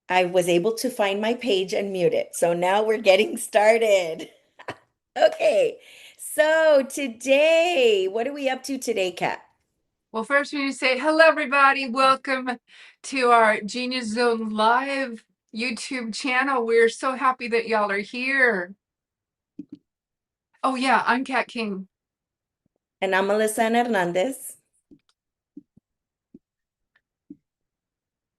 I was able to find my page and mute it. So now we're getting started. Okay. So today, what are we up to today, Kat? Well, first we need to say hello, everybody. Welcome to our Genius Zone Live YouTube channel. We're so happy that y'all are here. Oh, yeah, I'm Kat King. And I'm Melissa Hernandez.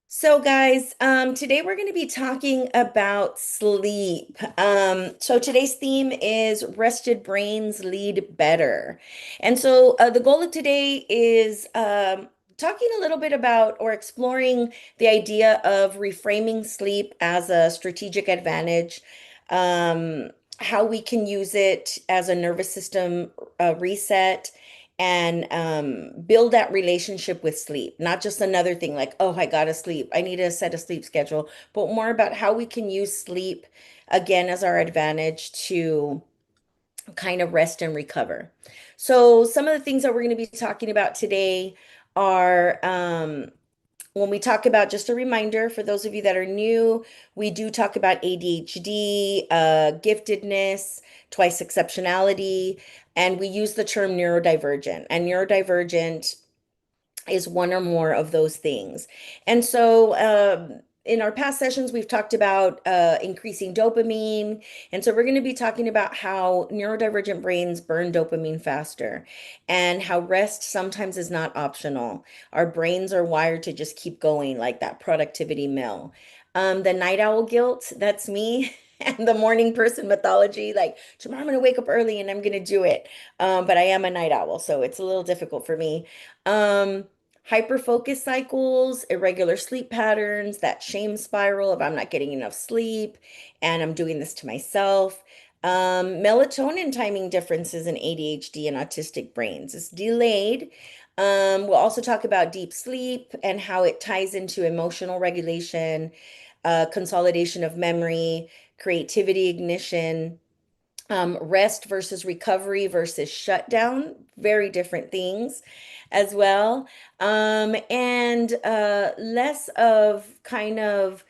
So guys, today we're going to be talking about sleep. So today's theme is rested brains lead better. And so the goal of today is talking a little bit about or exploring the idea of reframing sleep as a strategic advantage, um, how we can use it as a nervous system reset and build that relationship with sleep. Not just another thing like, oh, I gotta sleep. I need to set a sleep schedule, but more about how we can use sleep again as our advantage to kind of rest and recover. So, some of the things that we're going to be talking about today are when we talk about, just a reminder for those of you that are new, we do talk about ADHD, giftedness, twice exceptionality, and we use the term neurodivergent. And neurodivergent is one or more of those things. And so, in our past sessions, we've talked about increasing dopamine. And so, we're going to be talking about how neurodivergent brains burn dopamine faster and how rest sometimes is not optional. Our brains are wired to just keep going, like that productivity mill. The night owl guilt, that's me. And the morning person mythology, like tomorrow I'm going to wake up early and I'm going to do it. But I am a night owl, so it's a little difficult for me. Um, Hyperfocus cycles, irregular sleep patterns, that shame spiral of I'm not getting enough sleep and I'm doing this to myself. Melatonin timing differences in ADHD and autistic brains is delayed. We'll also talk about deep sleep and how it ties into emotional regulation, consolidation of memory, creativity ignition, rest versus recovery versus shutdown, very different things as well. And less of kind of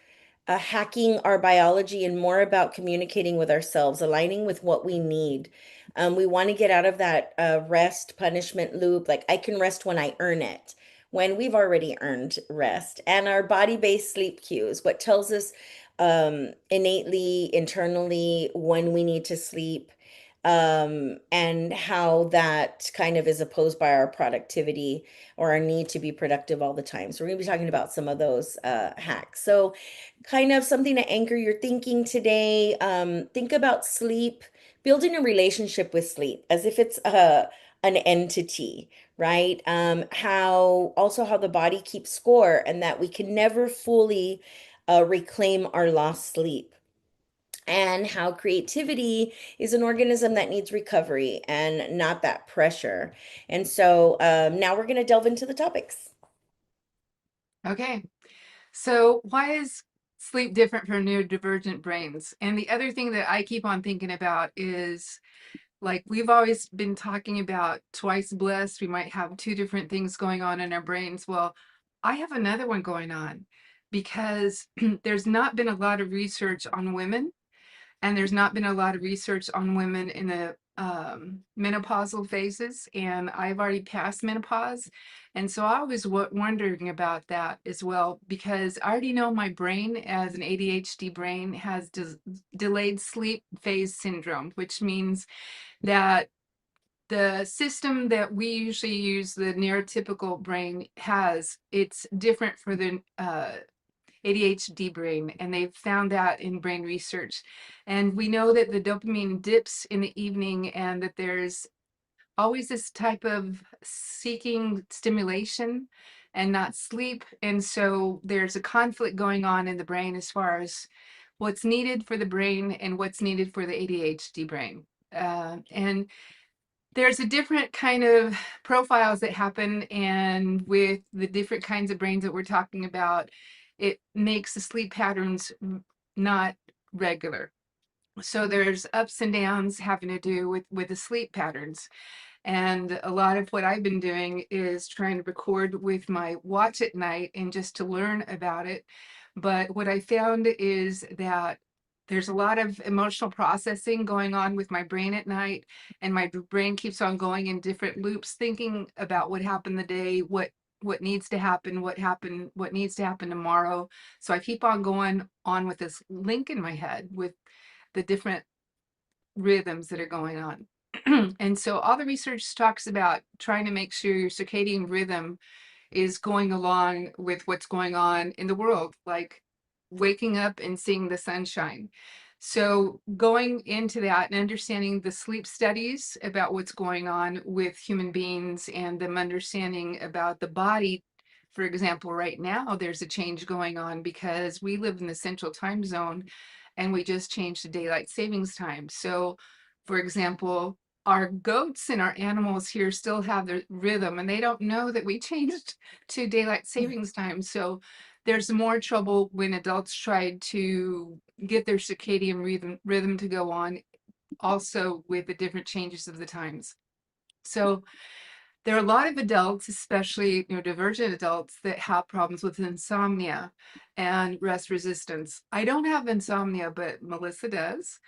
hacking our biology and more about communicating with ourselves, aligning with what we need. We want to get out of that rest punishment loop. Like I can rest when I earn it, when we've already earned rest. And our body-based sleep cues, what tells us innately, internally, when we need to sleep, and how that kind of is opposed by our productivity or our need to be productive all the time. So we're going to be talking about some of those hacks. So kind of something to anchor your thinking today. Think about sleep, building a relationship with sleep as if it's an entity, right? How also how the body keeps score and that we can never fully reclaim our lost sleep. And how creativity is an organism that needs recovery and not that pressure. And so now we're going to delve into the topics. Okay, so why is sleep different for neurodivergent brains? And the other thing that I keep on thinking about is like we've always been talking about twice blessed. We might have two different things going on in our brains. Well, I have another one going on because there's not been a lot of research on women. And there's not been a lot of research on women in the menopausal phases, and I've already passed menopause. And so I was wondering about that as well, because I already know my brain, as an ADHD brain, has delayed sleep phase syndrome, which means that the system that we usually use, the neurotypical brain has, it's different for the ADHD brain, and they've found that in brain research. And we know that the dopamine dips in the evening, and that there's always this type of seeking stimulation and not sleep. And so there's a conflict going on in the brain as far as what's needed for the brain and what's needed for the ADHD brain. And there's a different kind of profiles that happen, and with the different kinds of brains that we're talking about, it makes the sleep patterns not regular. So there's ups and downs having to do with the sleep patterns. And a lot of what I've been doing is trying to record with my watch at night and just to learn about it. But what I found is that there's a lot of emotional processing going on with my brain at night, and my brain keeps on going in different loops, thinking about what happened the day, what needs to happen, what needs to happen tomorrow. So I keep on going on with this link in my head with the different rhythms that are going on. And so all the research talks about trying to make sure your circadian rhythm is going along with what's going on in the world, like waking up and seeing the sunshine. So, going into that and understanding the sleep studies about what's going on with human beings and them understanding about the body. For example, right now, there's a change going on because we live in the central time zone and we just changed to daylight savings time. So, for example, our goats and our animals here still have their rhythm and they don't know that we changed to daylight savings time. So there's more trouble when adults try to get their circadian rhythm to go on, also with the different changes of the times. So there are a lot of adults, especially neurodivergent adults, that have problems with insomnia and rest resistance. I don't have insomnia, but Melissa does.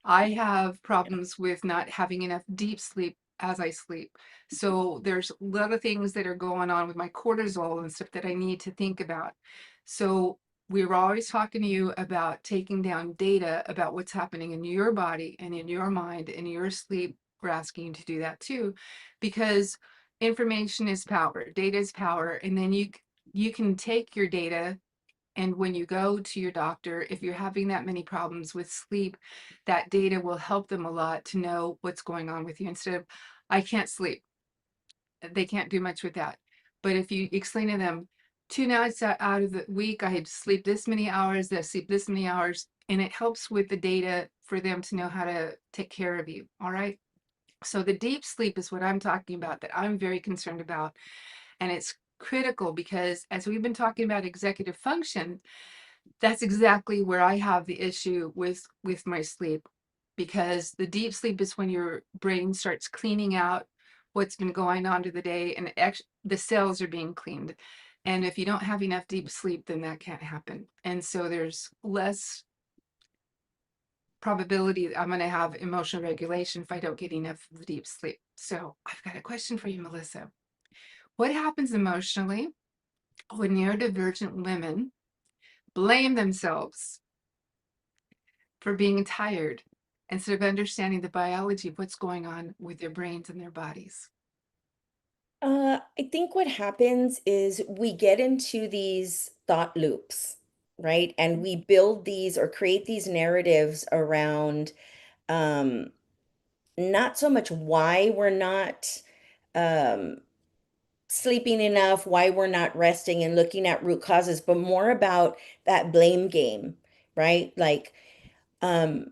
I have problems with not having enough deep sleep as I sleep. So there's a lot of things that are going on with my cortisol and stuff that I need to think about. So we were always talking to you about taking down data about what's happening in your body and in your mind and your sleep. We're asking you to do that too, because information is power, data is power, and then you can take your data, and when you go to your doctor, if you're having that many problems with sleep, that data will help them a lot to know what's going on with you instead of, I can't sleep. They can't do much with that. But if you explain to them, 2 nights out of the week, I had to sleep this many hours, I sleep this many hours, and it helps with the data for them to know how to take care of you. All right. So the deep sleep is what I'm talking about, that I'm very concerned about. And it's critical because as we've been talking about executive function, that's exactly where I have the issue with my sleep, because the deep sleep is when your brain starts cleaning out what's been going on to the day, and the cells are being cleaned. And if you don't have enough deep sleep, then that can't happen. And so there's less probability that I'm going to have emotional regulation if I don't get enough of the deep sleep. So I've got a question for you, Melissa. What happens emotionally when neurodivergent women blame themselves for being tired instead of understanding the biology of what's going on with their brains and their bodies? I think what happens is we get into these thought loops, right? And we build these or create these narratives around um, not so much why we're not um, sleeping enough, why we're not resting and looking at root causes, but more about that blame game, right? Like, um,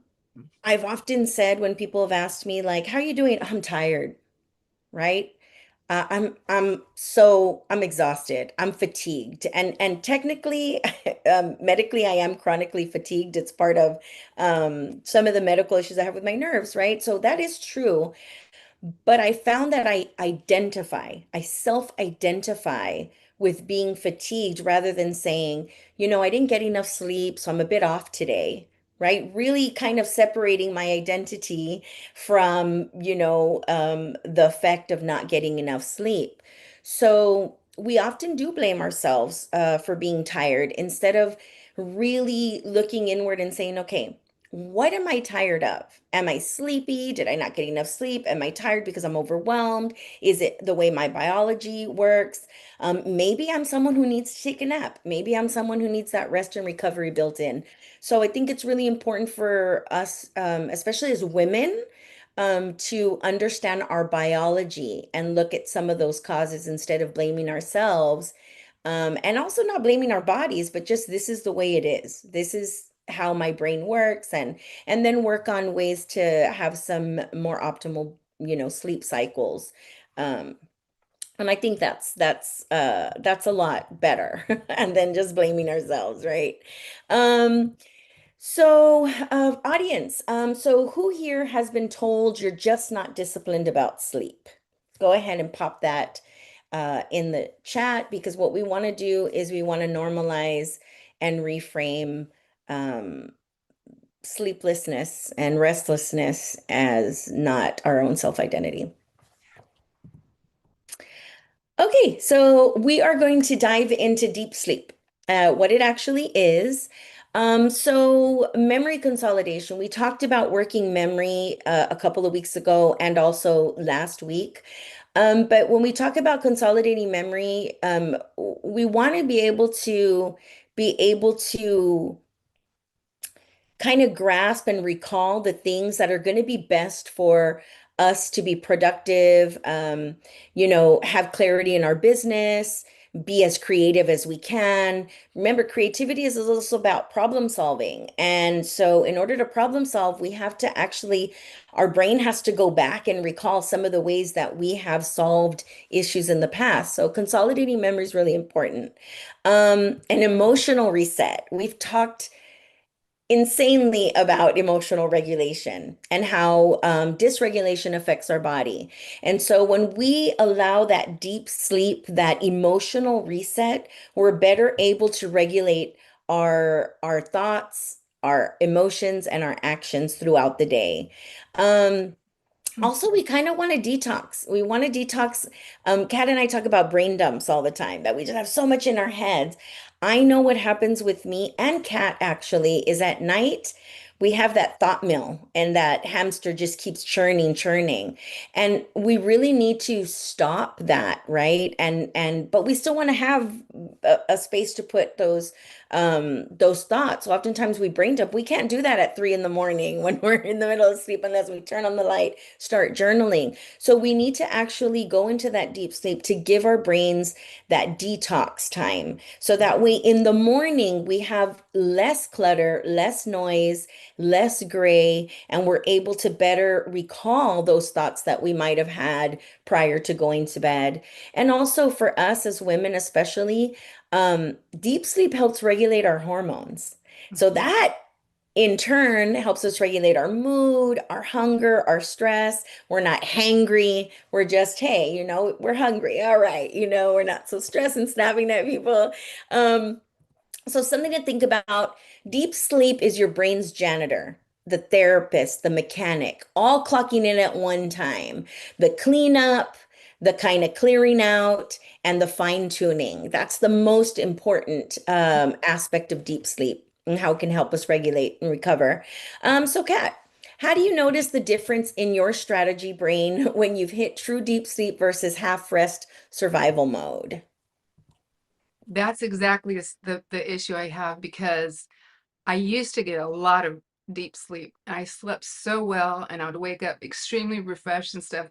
I've often said when people have asked me, like, how are you doing? I'm tired, right? I'm exhausted. I'm fatigued. And technically, medically, I am chronically fatigued. It's part of some of the medical issues I have with my nerves, right? So that is true. But I found that I self-identify with being fatigued rather than saying, I didn't get enough sleep, so I'm a bit off today, right? Really kind of separating my identity from, the effect of not getting enough sleep. So we often do blame ourselves for being tired instead of really looking inward and saying, okay, what am I tired of? Am I sleepy? Did I not get enough sleep? Am I tired because I'm overwhelmed? Is it the way my biology works? Maybe I'm someone who needs to take a nap. Maybe I'm someone who needs that rest and recovery built in. So I think it's really important for us, especially as women, to understand our biology and look at some of those causes instead of blaming ourselves. And also not blaming our bodies, but just this is the way it is. This is how my brain works, and then work on ways to have some more optimal, sleep cycles. Um, and I think that's a lot better and then just blaming ourselves, right? Um, audience, so who here has been told you're just not disciplined about sleep? Go ahead and pop that in the chat because what we want to do is we want to normalize and reframe um, sleeplessness and restlessness as not our own self-identity. Okay, so we are going to dive into deep sleep, what it actually is. So memory consolidation, we talked about working memory a couple of weeks ago and also last week. But when we talk about consolidating memory, we want to be able to kind of grasp and recall the things that are going to be best for us to be productive, have clarity in our business, be as creative as we can. Remember, creativity is also about problem solving. And so, in order to problem solve, we have to actually, our brain has to go back and recall some of the ways that we have solved issues in the past. So, consolidating memory is really important. An emotional reset. We've talked insanely about emotional regulation and how dysregulation affects our body. And so when we allow that deep sleep, that emotional reset, we're better able to regulate our thoughts, our emotions, and our actions throughout the day. Um, Also, we kind of want to detox. We want to detox. Kat and I talk about brain dumps all the time, that we just have so much in our heads. I know what happens with me and Kat actually is at night, we have that thought mill and that hamster just keeps churning, churning. And we really need to stop that, right? But we still want to have a space to put those thoughts. So oftentimes we brain dump. We can't do that at 3 in the morning when we're in the middle of sleep unless we turn on the light, start journaling. So we need to actually go into that deep sleep to give our brains that detox time. So that way in the morning we have less clutter, less noise, less gray, and we're able to better recall those thoughts that we might have had prior to going to bed. And also for us as women, especially, deep sleep helps regulate our hormones. So Mhm. that in turn helps us regulate our mood, our hunger, our stress. We're not hangry. We're just, hey, we're hungry. All right. We're not so stressed and snapping at people. So something to think about, deep sleep is your brain's janitor, the therapist, the mechanic, all clocking in at one time. The cleanup, the kind of clearing out, and the fine tuning. That's the most important aspect of deep sleep and how it can help us regulate and recover. So Kat, how do you notice the difference in your strategy brain when you've hit true deep sleep versus half rest survival mode? That's exactly the issue I have because I used to get a lot of deep sleep. I slept so well and I would wake up extremely refreshed and stuff.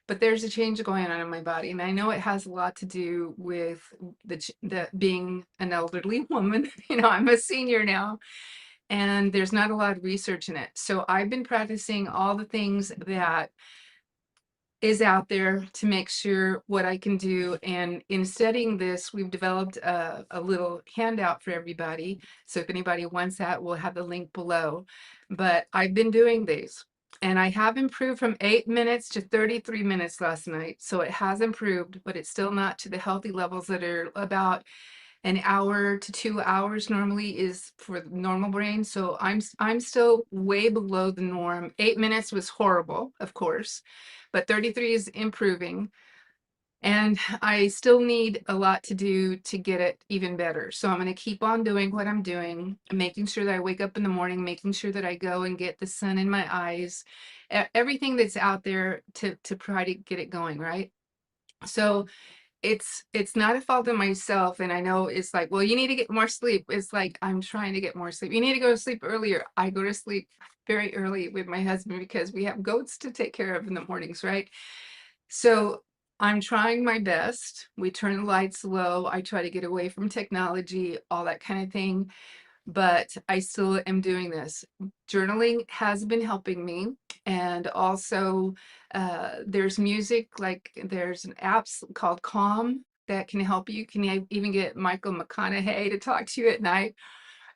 But there's a change going on in my body, and I know it has a lot to do with the being an elderly woman. I'm a senior now, and there's not a lot of research in it. So I've been practicing all the things that is out there to make sure what I can do. And in studying this, we've developed a little handout for everybody. So if anybody wants that, we'll have the link below. But I've been doing these and I have improved from 8 minutes to 33 minutes last night. So it has improved, but it's still not to the healthy levels that are about an hour to 2 hours normally is for the normal brain. So I'm still way below the norm. 8 minutes was horrible, of course, but 33 is improving. And I still need a lot to do to get it even better. So I'm going to keep on doing what I'm doing, making sure that I wake up in the morning, making sure that I go and get the sun in my eyes, everything that's out there to try to get it going, right? So it's not a fault of myself, and I know it's like, well, you need to get more sleep. It's like I'm trying to get more sleep. You need to go to sleep earlier. I go to sleep very early with my husband because we have goats to take care of in the mornings, right? So I'm trying my best. We turn the lights low. I try to get away from technology, all that kind of thing, but I still am doing this. Journaling has been helping me. And also, there's music, like there's an app called Calm that can help you. You can even get Michael McConaughey to talk to you at night,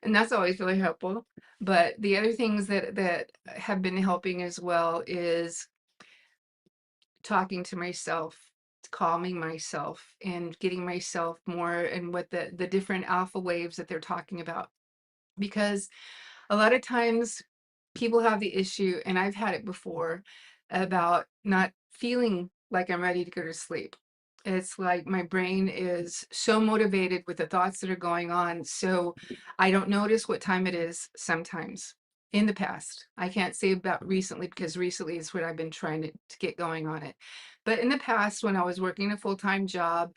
and that's always really helpful. But the other things that have been helping as well is talking to myself, calming myself and getting myself more and what the different alpha waves that they're talking about. Because a lot of times people have the issue, and I've had it before, about not feeling like I'm ready to go to sleep. It's like my brain is so motivated with the thoughts that are going on. So I don't notice what time it is sometimes in the past. I can't say about recently because recently is what I've been trying to get going on it. But in the past, when I was working a full-time job,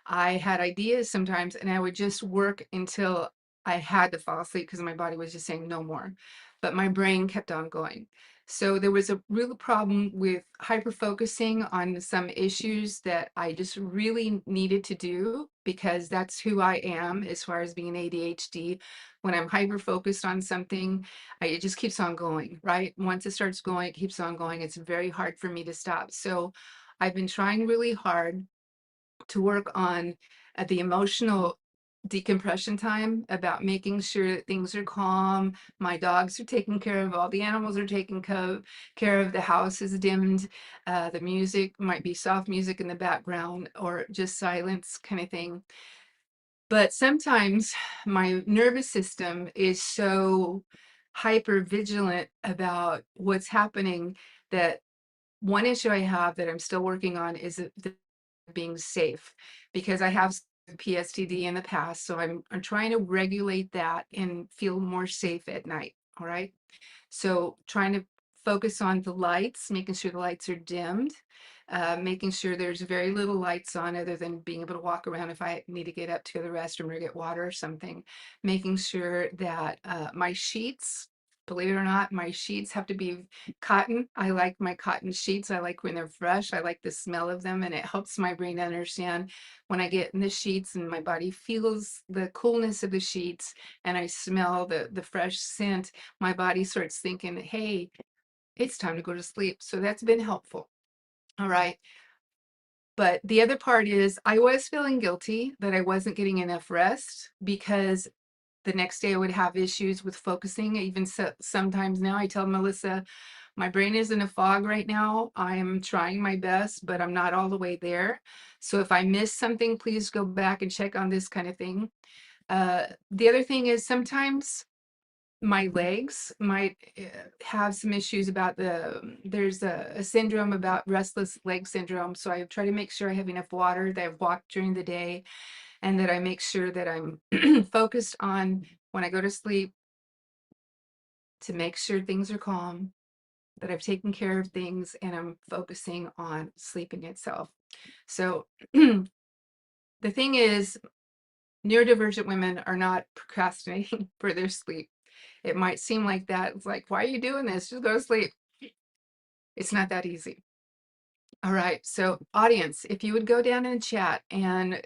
I had ideas sometimes and I would just work until I had to fall asleep because my body was just saying no more. But my brain kept on going. So there was a real problem with hyper focusing on some issues that I just really needed to do because that's who I am as far as being ADHD. When I'm hyper focused on something, it just keeps on going, right? Once it starts going, it keeps on going. It's very hard for me to stop. So I've been trying really hard to work on the emotional decompression time, about making sure that things are calm, my dogs are taken care of, all the animals are taken care of, the house is dimmed, the music might be soft music in the background or just silence kind of thing. But sometimes my nervous system is so hyper vigilant about what's happening that one issue I have that I'm still working on is being safe, because I have PSTD in the past. So I'm trying to regulate that and feel more safe at night. All right. So trying to focus on the lights, making sure the lights are dimmed, making sure there's very little lights on other than being able to walk around if I need to get up to the restroom or get water or something. Making sure that my sheets, believe it or not, my sheets have to be cotton. I like my cotton sheets. I like when they're fresh. I like the smell of them, and it helps my brain to understand when I get in the sheets and my body feels the coolness of the sheets and I smell the fresh scent, my body starts thinking, hey, it's time to go to sleep. So that's been helpful. All right. But the other part is I was feeling guilty that I wasn't getting enough rest, because the next day I would have issues with focusing. Even sometimes now I tell Melissa, my brain is in a fog right now. I'm trying my best, but I'm not all the way there. So if I miss something, please go back and check on this kind of thing. The other thing is sometimes my legs might have some issues about there's a syndrome about restless leg syndrome. So I try to make sure I have enough water, that I've walked during the day, and that I make sure that I'm focused on when I go to sleep to make sure things are calm, that I've taken care of things, and I'm focusing on sleeping itself. So the thing is, neurodivergent women are not procrastinating for their sleep. It might seem like that. It's like, why are you doing this? Just go to sleep. It's not that easy. All right. So, audience, if you would go down in the chat and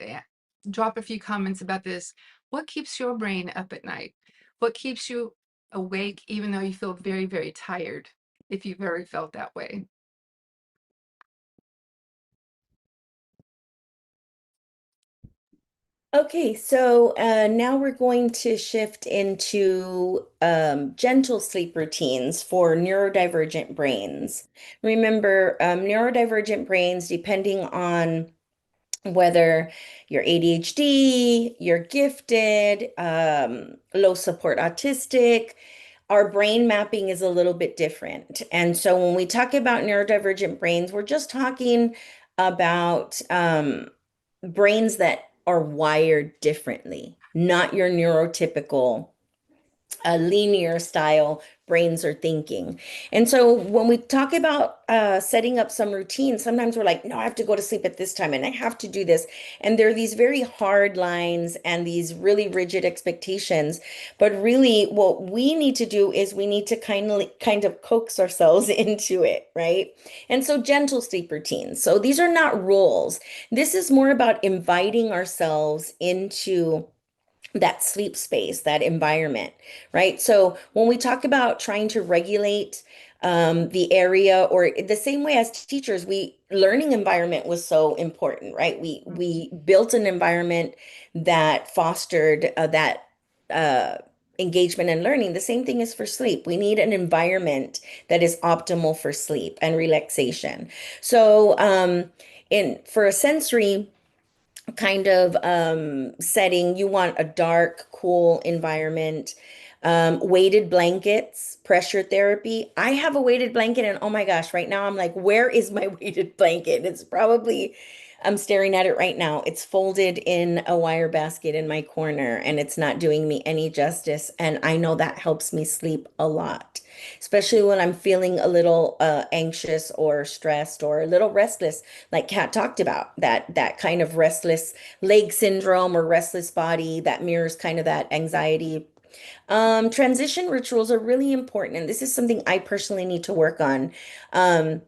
drop a few comments about this. What keeps your brain up at night? What keeps you awake even though you feel very, very tired, if you've ever felt that way? Okay, so now we're going to shift into gentle sleep routines for neurodivergent brains. Remember, neurodivergent brains, depending on whether you're ADHD, you're gifted, low support autistic, our brain mapping is a little bit different. And so when we talk about neurodivergent brains, we're just talking about brains that are wired differently, not your neurotypical a linear style brains are thinking. And so when we talk about setting up some routines, sometimes we're like, no, I have to go to sleep at this time and I have to do this. And there are these very hard lines and these really rigid expectations. But really, what we need to do is we need to kind of coax ourselves into it, right? And so gentle sleep routines. So these are not rules. This is more about inviting ourselves into that sleep space, that environment, right? So when we talk about trying to regulate the area, or the same way as teachers, we learning environment was so important, right? We built an environment that fostered that uh, engagement and learning. The same thing is for sleep. We need an environment that is optimal for sleep and relaxation. So in for a sensory kind of setting, you want a dark, cool environment, weighted blankets, pressure therapy. I have a weighted blanket, and oh my gosh, right now I'm like, where is my weighted blanket? It's probably, I'm staring at it right now. It's folded in a wire basket in my corner, and it's not doing me any justice. And I know that helps me sleep a lot, especially when I'm feeling a little anxious or stressed or a little restless, like Kat talked about, that kind of restless leg syndrome or restless body that mirrors kind of that anxiety. Transition rituals are really important, and this is something I personally need to work on. Um,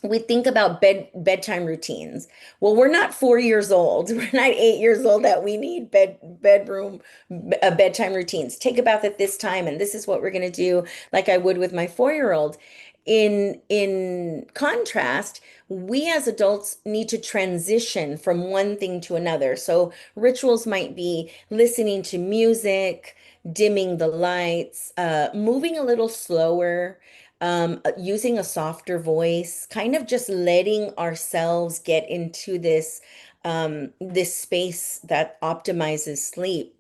we think about bedtime routines. Well, we're not 4 years old. We're not 8 years old that we need bedtime routines. Take a bath at this time, and this is what we're going to do, like I would with my 4 year old. In contrast, we as adults need to transition from one thing to another. So rituals might be listening to music, dimming the lights, moving a little slower, using a softer voice, kind of just letting ourselves get into this space that optimizes sleep.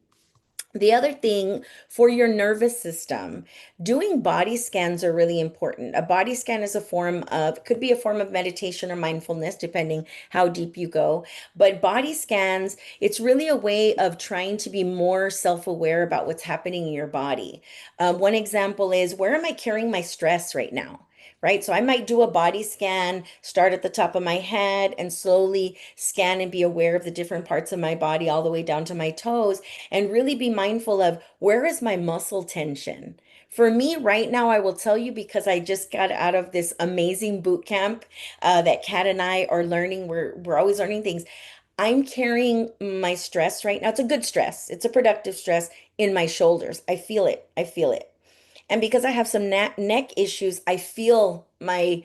The other thing for your nervous system, doing body scans are really important. A body scan is a form of, could be a form of meditation or mindfulness, depending how deep you go. But body scans, it's really a way of trying to be more self-aware about what's happening in your body. One example is, where am I carrying my stress right now? Right. So I might do a body scan, start at the top of my head and slowly scan and be aware of the different parts of my body all the way down to my toes and really be mindful of, where is my muscle tension? For me right now, I will tell you, because I just got out of this amazing boot camp that Kat and I are learning. We're always learning things. I'm carrying my stress right now. It's a good stress. It's a productive stress in my shoulders. I feel it. I feel it. And because I have some neck issues, I feel my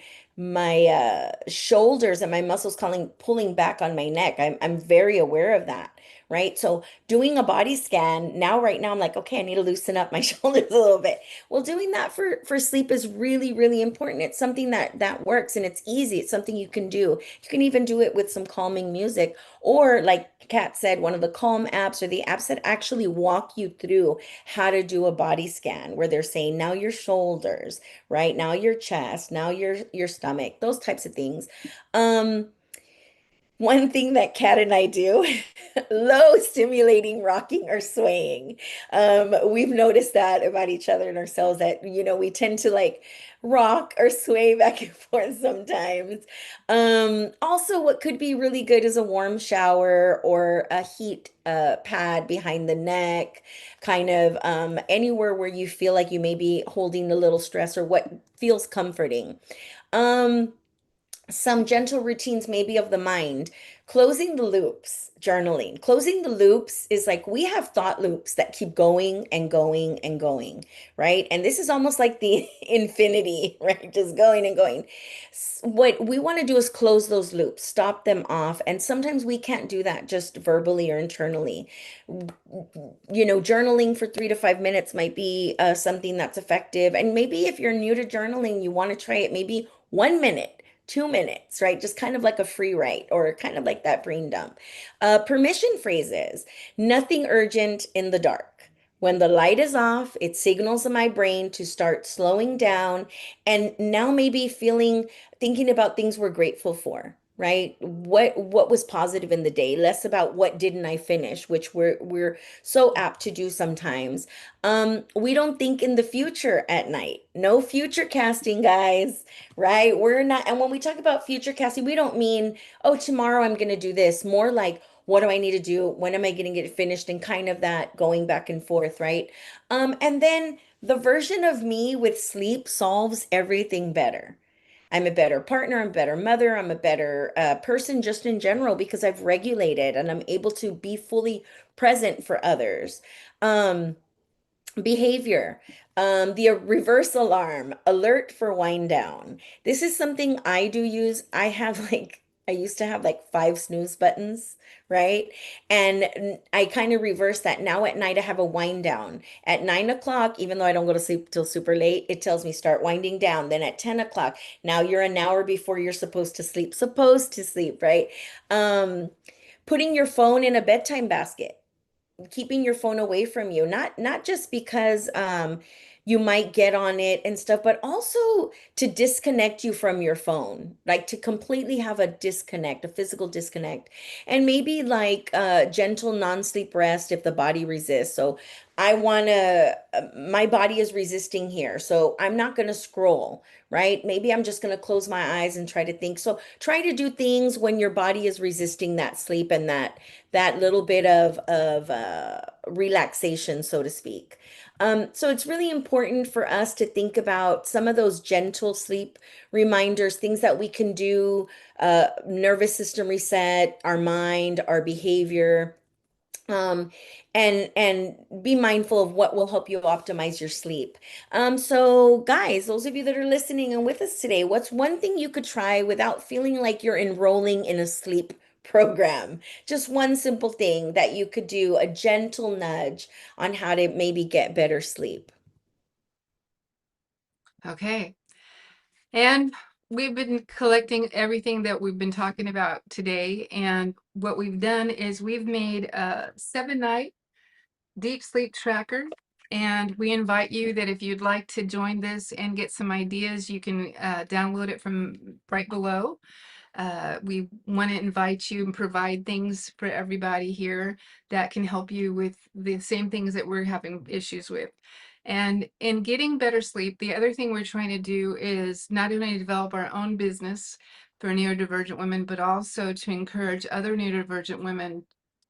shoulders and my muscles pulling back on my neck. I'm very aware of that, right? So doing a body scan now, right now, I'm like, okay, I need to loosen up my shoulders a little bit. Well, doing that for sleep is really, really important. It's something that works, and it's easy. It's something you can do. You can even do it with some calming music, or like Kat said, one of the calm apps or the apps that actually walk you through how to do a body scan, where they're saying now your shoulders, right? Now your chest, now your stomach, those types of things. Um, One thing that Kat and I do, low stimulating rocking or swaying. We've noticed that about each other and ourselves, that, we tend to like rock or sway back and forth sometimes. Also, what could be really good is a warm shower or a heat pad behind the neck, kind of anywhere where you feel like you may be holding a little stress or what feels comforting. Um, some gentle routines, maybe of the mind, closing the loops, journaling. Closing the loops is like, we have thought loops that keep going and going and going, right? And this is almost like the infinity, right? Just going and going. What we want to do is close those loops, stop them off. And sometimes we can't do that just verbally or internally. Journaling for 3 to 5 minutes might be something that's effective. And maybe if you're new to journaling, you want to try it maybe 1 minute, 2 minutes, right? Just kind of like a free write or kind of like that brain dump. Permission phrases, nothing urgent in the dark. When the light is off, it signals in my brain to start slowing down and now maybe thinking about things we're grateful for, right? What was positive in the day, less about what didn't I finish, which we're so apt to do sometimes. We don't think in the future at night. No future casting, guys, right? We're not, and when we talk about future casting, we don't mean, oh, tomorrow I'm going to do this. More like, what do I need to do? When am I going to get it finished? And kind of that going back and forth, right? And then the version of me with sleep solves everything better. I'm a better partner, I'm a better mother, I'm a better person just in general, because I've regulated and I'm able to be fully present for others. Um, Behavior, the reverse alarm, alert for wind down. This is something I do use. I have like I used to have like five snooze buttons, right? And I kind of reversed that. Now at night, I have a wind down. At 9 o'clock, even though I don't go to sleep till super late, it tells me start winding down. Then at 10 o'clock, now you're an hour before you're supposed to sleep, right? Um, Putting your phone in a bedtime basket, keeping your phone away from you, not just because you might get on it and stuff, but also to disconnect you from your phone, like to completely have a disconnect, a physical disconnect. And maybe like gentle non-sleep rest if the body resists. So I want to my body is resisting here, so I'm not going to scroll, right? Maybe I'm just going to close my eyes and try to think. So try to do things when your body is resisting that sleep and that little bit of relaxation, so to speak. So it's really important for us to think about some of those gentle sleep reminders, things that we can do, nervous system reset, our mind, our behavior, um, and be mindful of what will help you optimize your sleep. So guys, those of you that are listening and with us today, what's one thing you could try without feeling like you're enrolling in a sleep program? Just one simple thing that you could do, a gentle nudge on how to maybe get better sleep. Okay. And we've been collecting everything that we've been talking about today. And what we've done is we've made a 7 night deep sleep tracker. And we invite you that if you'd like to join this and get some ideas, you can download it from right below. We want to invite you and provide things for everybody here that can help you with the same things that we're having issues with. And in getting better sleep, the other thing we're trying to do is not only develop our own business for neurodivergent women, but also to encourage other neurodivergent women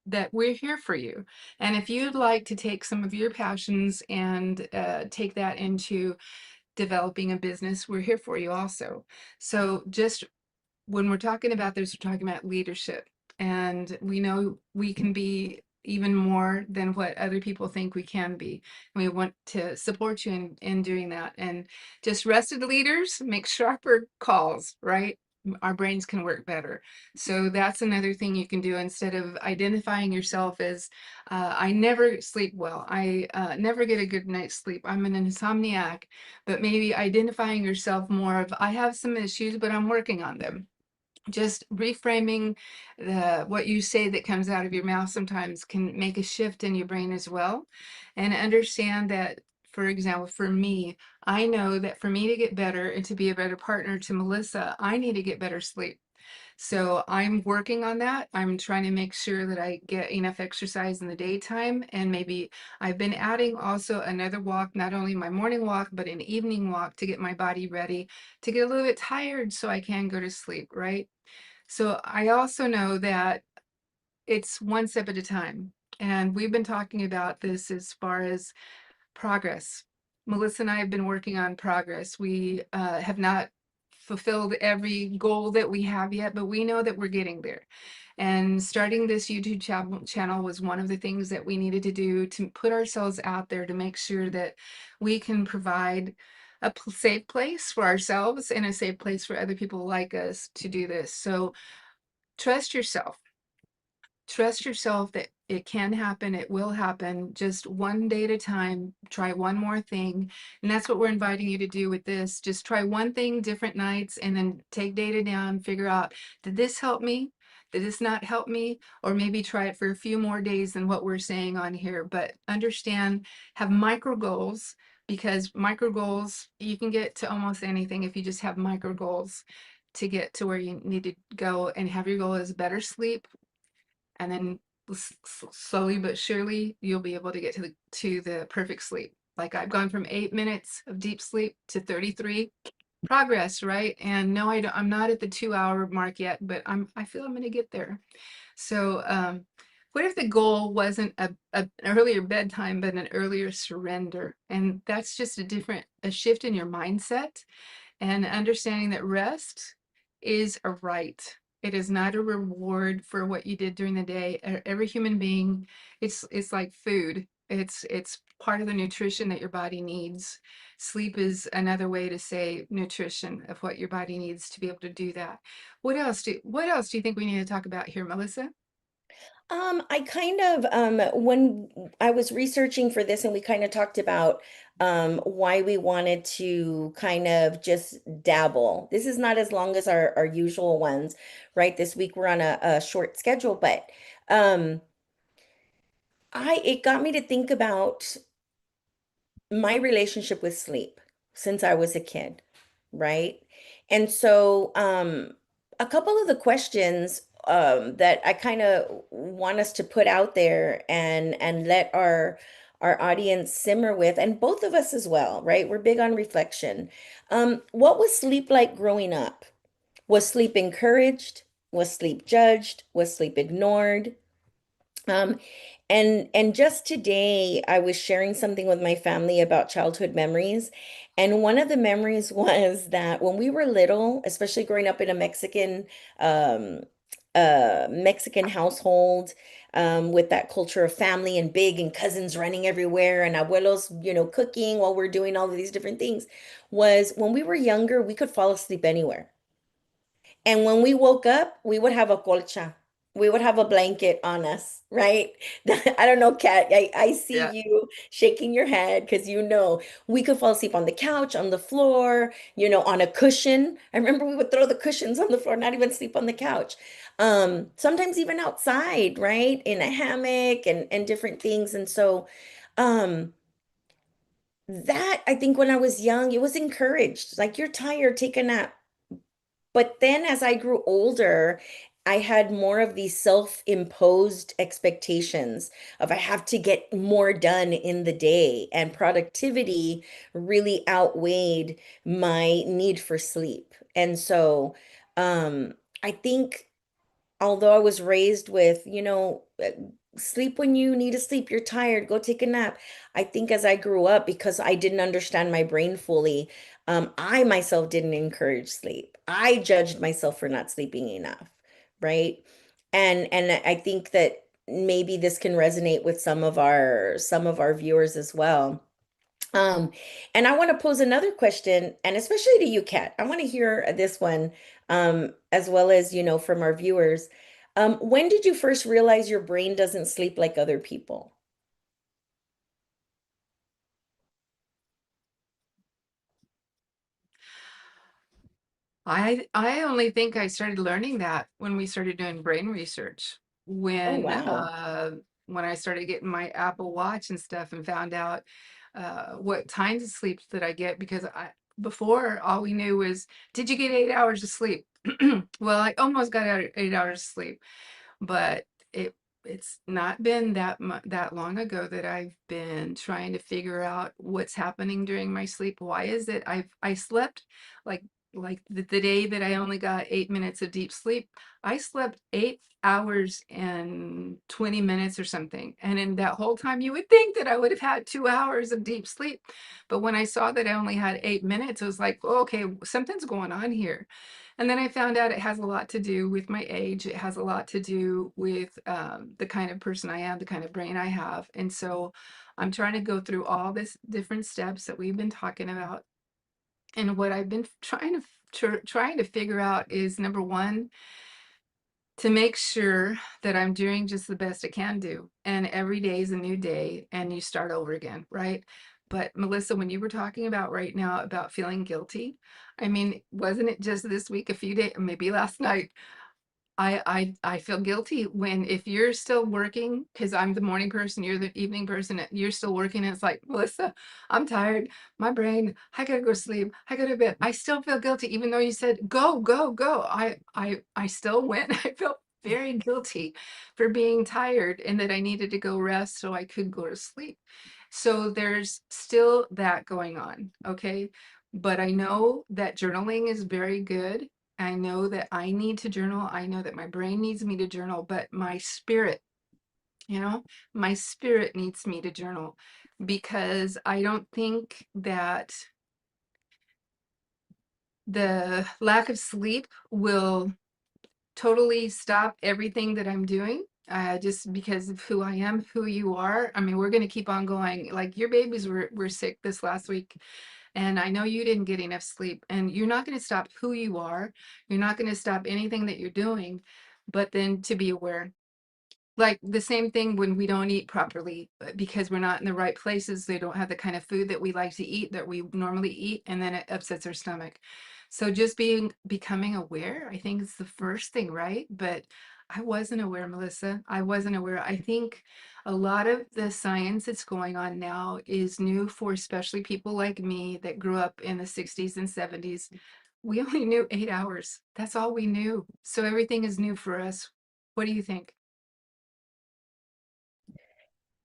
that we're here for you. And if you'd like to take some of your passions and take that into developing a business, we're here for you also. So just when we're talking about this, we're talking about leadership. And we know we can be even more than what other people think we can be. And we want to support you in doing that. And just rested leaders make sharper calls, right? Our brains can work better. So that's another thing you can do instead of identifying yourself as, I never sleep well. I never get a good night's sleep. I'm an insomniac. But maybe identifying yourself more of, I have some issues, but I'm working on them. Just reframing what you say that comes out of your mouth sometimes can make a shift in your brain as well. And understand that, for example, for me, I know that for me to get better and to be a better partner to Melissa, I need to get better sleep. So I'm working on that. I'm trying to make sure that I get enough exercise in the daytime. And maybe I've been adding also another walk, not only my morning walk, but an evening walk to get my body ready to get a little bit tired so I can go to sleep, right? So I also know that it's one step at a time. And we've been talking about this as far as progress. Melissa and I have been working on progress. We have not fulfilled every goal that we have yet, but we know that we're getting there. And starting this YouTube channel was one of the things that we needed to do to put ourselves out there to make sure that we can provide a safe place for ourselves and a safe place for other people like us to do this. So trust yourself. Trust yourself that it can happen, it will happen, just one day at a time. Try one more thing. And that's what we're inviting you to do with this. Just try one thing different nights and then take data down, figure out, did this help me? Did this not help me? Or maybe try it for a few more days than what we're saying on here. But understand, have micro goals, because micro goals, you can get to almost anything if you just have micro goals to get to where you need to go. And have your goal is better sleep, and then slowly but surely you'll be able to get to the perfect sleep. Like I've gone from 8 minutes of deep sleep to 33. Progress, right? And no, I'm not at the 2 hour mark yet, but I feel I'm going to get there. So what if the goal wasn't an earlier bedtime but an earlier surrender? And that's just a shift in your mindset and understanding that rest is a right. It is not a reward for what you did during the day. Every human being, it's like food. It's part of the nutrition that your body needs. Sleep is another way to say nutrition of what your body needs to be able to do that. What else do you think we need to talk about here, Melissa? I kind of, when I was researching for this and we kind of talked about why we wanted to kind of just dabble. This is not as long as our usual ones, right? This week we're on a short schedule, but um, it got me to think about my relationship with sleep since I was a kid, right? And so, a couple of the questions that I kind of want us to put out there and let our audience simmer with, and both of us as well, right? We're big on reflection. What was sleep like growing up? Was sleep encouraged? Was sleep judged? Was sleep ignored? Um, and just today, I was sharing something with my family about childhood memories. And one of the memories was that when we were little, especially growing up in a um, Mexican household, with that culture of family and big and cousins running everywhere and abuelos, cooking while we're doing all of these different things, was when we were younger, we could fall asleep anywhere. And when we woke up, we would have a colcha. We would have a blanket on us, right? I don't know, Kat. I see Yeah. you shaking your head because we could fall asleep on the couch, on the floor, on a cushion. I remember we would throw the cushions on the floor, not even sleep on the couch. Sometimes even outside, right? In a hammock and different things. And so um that I think when I was young, it was encouraged. Like you're tired, take a nap. But then as I grew older, I had more of these self-imposed expectations of I have to get more done in the day, and productivity really outweighed my need for sleep. And so I think although I was raised with, sleep when you need to sleep, you're tired, go take a nap. I think as I grew up, because I didn't understand my brain fully, I myself didn't encourage sleep. I judged myself for not sleeping enough, right? And I think that maybe this can resonate with some of our viewers as well. Um, and I want to pose another question, and especially to you, Kat. I want to hear this one, as well as, from our viewers. When did you first realize your brain doesn't sleep like other people? I only think I started learning that when we started doing brain research. Oh, When wow. when I started getting my Apple Watch and stuff and found out what kinds of sleep that I get, because I before all we knew was, did you get 8 hours of sleep? Well, I almost got 8 hours of sleep, but it's not been that long ago that I've been trying to figure out what's happening during my sleep. Why is it I slept like the day that I only got 8 minutes of deep sleep, I slept 8 hours and 20 minutes or something. And in that whole time, you would think that I would have had 2 hours of deep sleep. But when I saw that I only had 8 minutes, I was like, "Oh, okay, something's going on here." And then I found out it has a lot to do with my age. It has a lot to do with the kind of person I am, the kind of brain I have. And so I'm trying to go through all this different steps that we've been talking about. And what I've been trying to figure out is, number one, to make sure that I'm doing just the best I can do. And every day is a new day and you start over again, right? But Melissa, when you were talking about right now about feeling guilty, I mean, wasn't it just this week, a few days, maybe last night, I feel guilty when, if you're still working, because I'm the morning person, you're the evening person, you're still working, and it's like, Melissa, I'm tired. My brain, I gotta go sleep. I gotta bed. I still feel guilty, even though you said go, go, go. I still went. I felt very guilty for being tired and that I needed to go rest so I could go to sleep. So there's still that going on, okay? But I know that journaling is very good. I know that I need to journal. I know that my brain needs me to journal, but my spirit, you know, my spirit needs me to journal, because I don't think that the lack of sleep will totally stop everything that I'm doing. just because of who I am, who you are. I mean, we're going to keep on going. Like your babies were sick this last week, and I know you didn't get enough sleep, and you're not going to stop who you are. You're not going to stop anything that you're doing, but then to be aware. Like the same thing when we don't eat properly because we're not in the right places. They don't have the kind of food that we like to eat that we normally eat, and then it upsets our stomach. So just becoming aware, I think is the first thing, right? But I wasn't aware, Melissa. I wasn't aware. I think a lot of the science that's going on now is new for especially people like me that grew up in the 60s and 70s. We only knew 8 hours. That's all we knew. So everything is new for us. What do you think?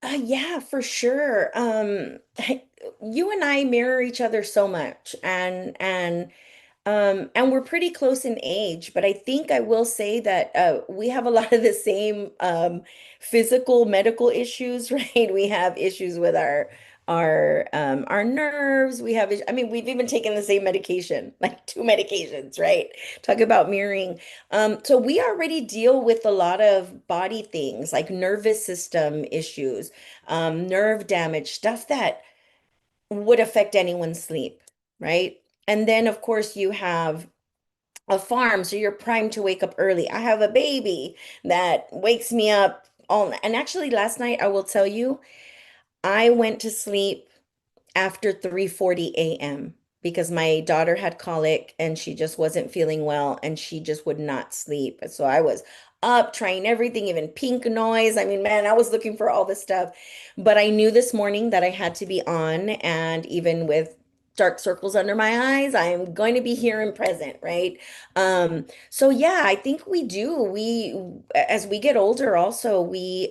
Yeah, for sure. You and I mirror each other so much, and we're pretty close in age, but I think I will say that we have a lot of the same physical medical issues, right? We have issues with our nerves. I mean, we've even taken the same medication, like two medications, right? Talk about mirroring. So we already deal with a lot of body things like nervous system issues, nerve damage, stuff that would affect anyone's sleep, right? And then, of course, you have a farm, so you're primed to wake up early. I have a baby that wakes me up all, and actually last night, I will tell you, I went to sleep after 3:40 a.m. because my daughter had colic and she just wasn't feeling well and she just would not sleep. So I was up trying everything, even pink noise. I mean, man, I was looking for all this stuff. But I knew this morning that I had to be on, and even with dark circles under my eyes, I am going to be here and present, right? So yeah, I think we do. As we get older, also we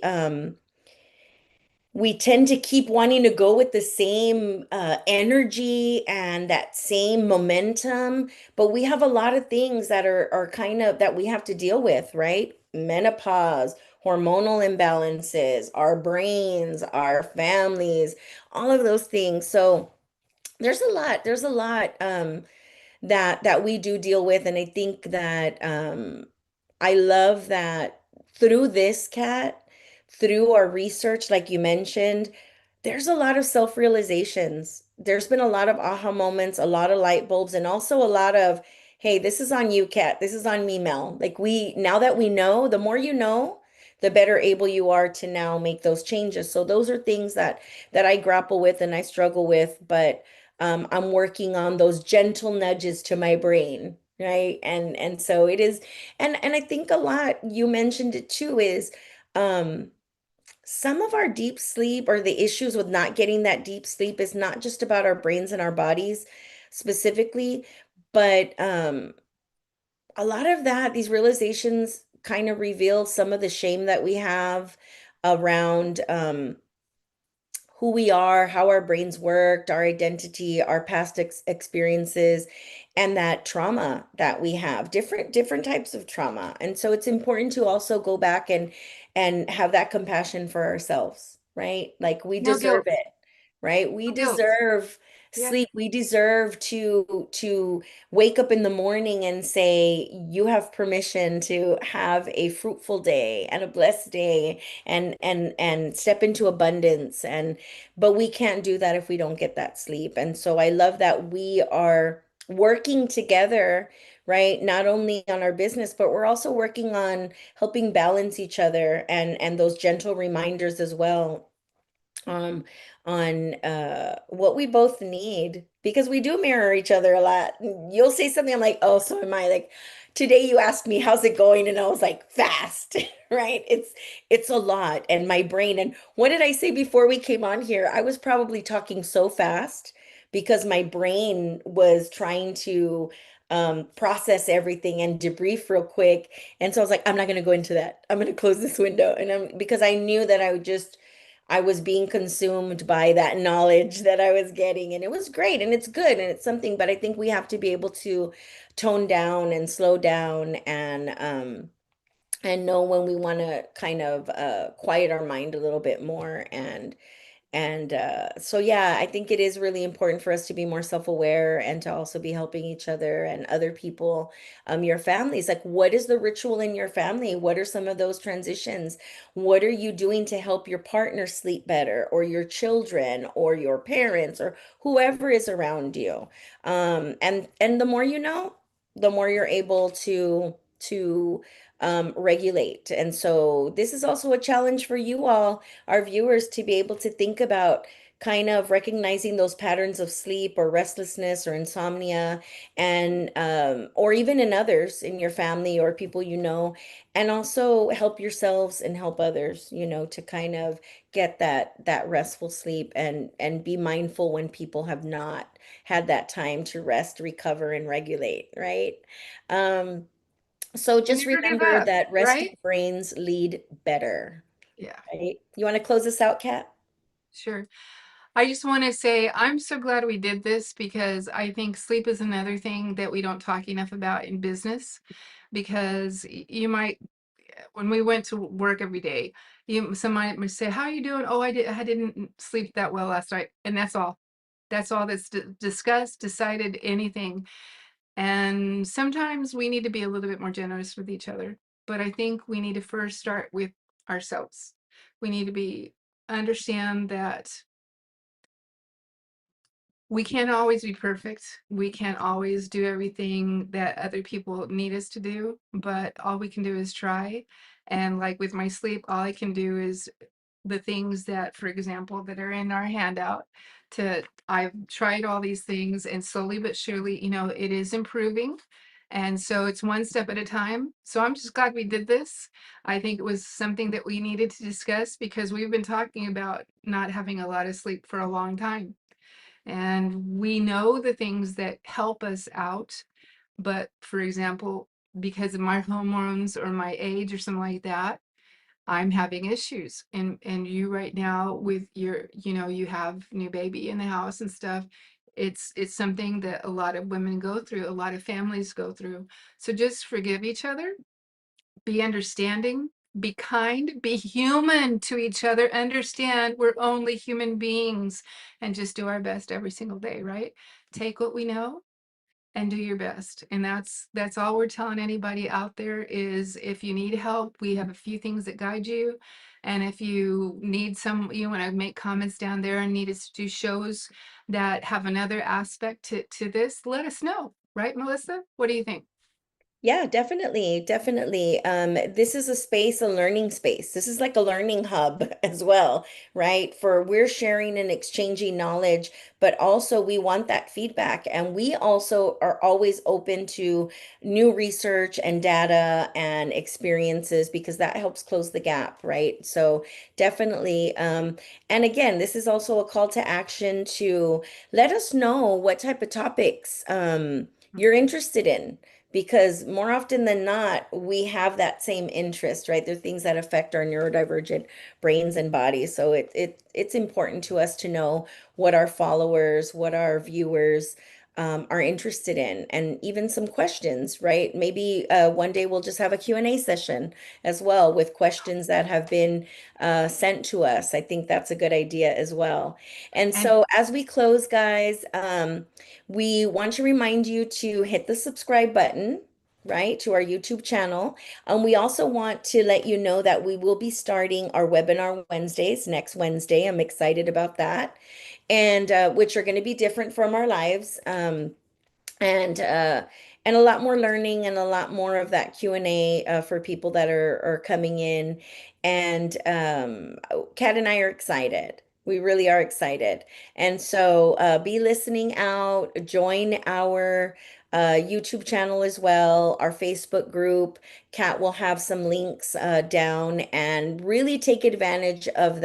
tend to keep wanting to go with the same energy and that same momentum, but we have a lot of things that are kind of that we have to deal with, right? Menopause, hormonal imbalances, our brains, our families, all of those things. So there's a lot that we do deal with, and I think that I love that through this cat, through our research, like you mentioned, there's a lot of self-realizations. There's been a lot of aha moments, a lot of light bulbs, and also a lot of, hey, this is on you, Kat. This is on me, Mel. Like now that we know, the more you know, the better able you are to now make those changes. So those are things that I grapple with and I struggle with, but I'm working on those gentle nudges to my brain, right? And so it is, and I think a lot, you mentioned it too, is um some of our deep sleep or the issues with not getting that deep sleep is not just about our brains and our bodies specifically, but a lot of that, these realizations kind of reveal some of the shame that we have around who we are, how our brains worked, our identity, our past experiences, and that trauma that we have, different types of trauma. And so it's important to also go back and have that compassion for ourselves, right? Like we No deserve guilt. it, right? We No guilt. deserve Yeah. sleep. We deserve to wake up in the morning and say, you have permission to have a fruitful day and a blessed day and step into abundance, and but we can't do that if we don't get that sleep. And so I love that we are working together, right? Not only on our business, but we're also working on helping balance each other and those gentle reminders as well, um, on what we both need, because we do mirror each other a lot. You'll say something, I'm like, oh, so am I. Like today you asked me how's it going, and I was like, fast, right? It's a lot, and my brain. And what did I say before we came on here? I was probably talking so fast because my brain was trying to process everything and debrief real quick. And so I was like, I'm not going to go into that. I'm going to close this window. And because I knew that I was being consumed by that knowledge that I was getting, and it was great and it's good and it's something, but I think we have to be able to tone down and slow down and know when we want to kind of quiet our mind a little bit more And so, yeah, I think it is really important for us to be more self-aware and to also be helping each other and other people, your families. Like, what is the ritual in your family? What are some of those transitions? What are you doing to help your partner sleep better, or your children, or your parents, or whoever is around you? And the more you know, the more you're able to regulate. And so this is also a challenge for you all, our viewers, to be able to think about kind of recognizing those patterns of sleep or restlessness or insomnia, and or even in others in your family or people you know, and also help yourselves and help others, to kind of get that restful sleep, and be mindful when people have not had that time to rest, recover, and regulate, right? Um, so And just never give remember up, that rested right? brains lead better, Yeah, right? You want to close this out, Kat? sure. I just want to say I'm so glad we did this because I think sleep is another thing that we don't talk enough about in business. Because you might, when we went to work every day, somebody might say, "How are you doing?" "Oh, I didn't sleep that well last night," and that's all. That's all that's discussed, decided, anything. And sometimes we need to be a little bit more generous with each other. But I think we need to first start with ourselves. We need to be understand that we can't always be perfect. We can't always do everything that other people need us to do, but all we can do is try. And like with my sleep, all I can do is the things that, for example, that are in our handout. I've tried all these things, and slowly but surely, it is improving. And so it's one step at a time. So I'm just glad we did this. I think it was something that we needed to discuss because we've been talking about not having a lot of sleep for a long time. And we know the things that help us out. But for example, because of my hormones or my age or something like that, I'm having issues. And you right now with your, you have new baby in the house and stuff. It's something that a lot of women go through, a lot of families go through. So just forgive each other, be understanding, be kind, be human to each other, understand we're only human beings, and just do our best every single day, right? Take what we know and do your best. And that's all we're telling anybody out there is if you need help, we have a few things that guide you. And if you need you want to make comments down there and need us to do shows that have another aspect to this, let us know. Right, Melissa? What do you think? Yeah, definitely, definitely. This is a space, a learning space. This is like a learning hub as well, right? For we're sharing and exchanging knowledge, but also we want that feedback. And we also are always open to new research and data and experiences because that helps close the gap, right? So definitely. And again, this is also a call to action to let us know what type of topics you're interested in, because more often than not, we have that same interest, right? There are things that affect our neurodivergent brains and bodies. So it's important to us to know what our followers, what our viewers are interested in, and even some questions, right? Maybe one day we'll just have a Q&A session as well with questions that have been sent to us. I think that's a good idea as well. And And so as we close, guys, we want to remind you to hit the subscribe button, right, to our YouTube channel. We also want to let you know that we will be starting our webinar Wednesdays next Wednesday. I'm excited about that. And which are going to be different from our lives. And and a lot more learning and a lot more of that Q&A for people that are coming in. And Kat and I are excited. We really are excited. And so be listening out, join our YouTube channel as well, our Facebook group. Kat will have some links down, and really take advantage of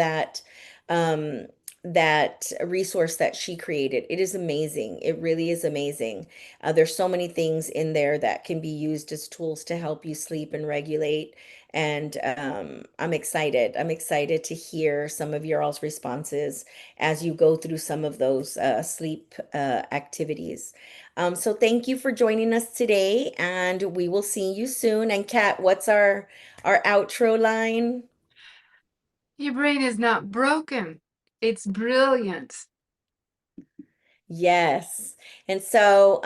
um, that resource that she created. It is amazing. It really is amazing. There's so many things in there that can be used as tools to help you sleep and regulate. And I'm excited. I'm excited to hear some of your all's responses as you go through some of those sleep activities. So thank you for joining us today, and we will see you soon. And Kat, what's our outro line? your brain is not broken. It's brilliant. Yes. And so,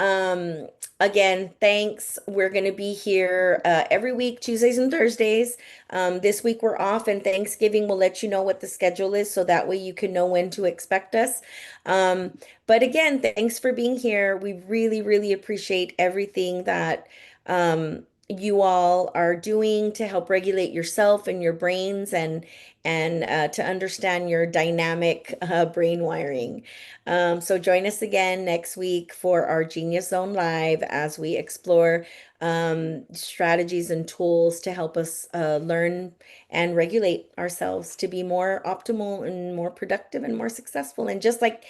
again, thanks. We're going to be here every week, Tuesdays and Thursdays. This week we're off, and Thanksgiving will let you know what the schedule is so that way you can know when to expect us. But again, thanks for being here. We really, really appreciate everything that you all are doing to help regulate yourself and your brains and to understand your dynamic brain wiring. So join us again next week for our Genius Zone Live as we explore strategies and tools to help us learn and regulate ourselves to be more optimal and more productive and more successful. And just like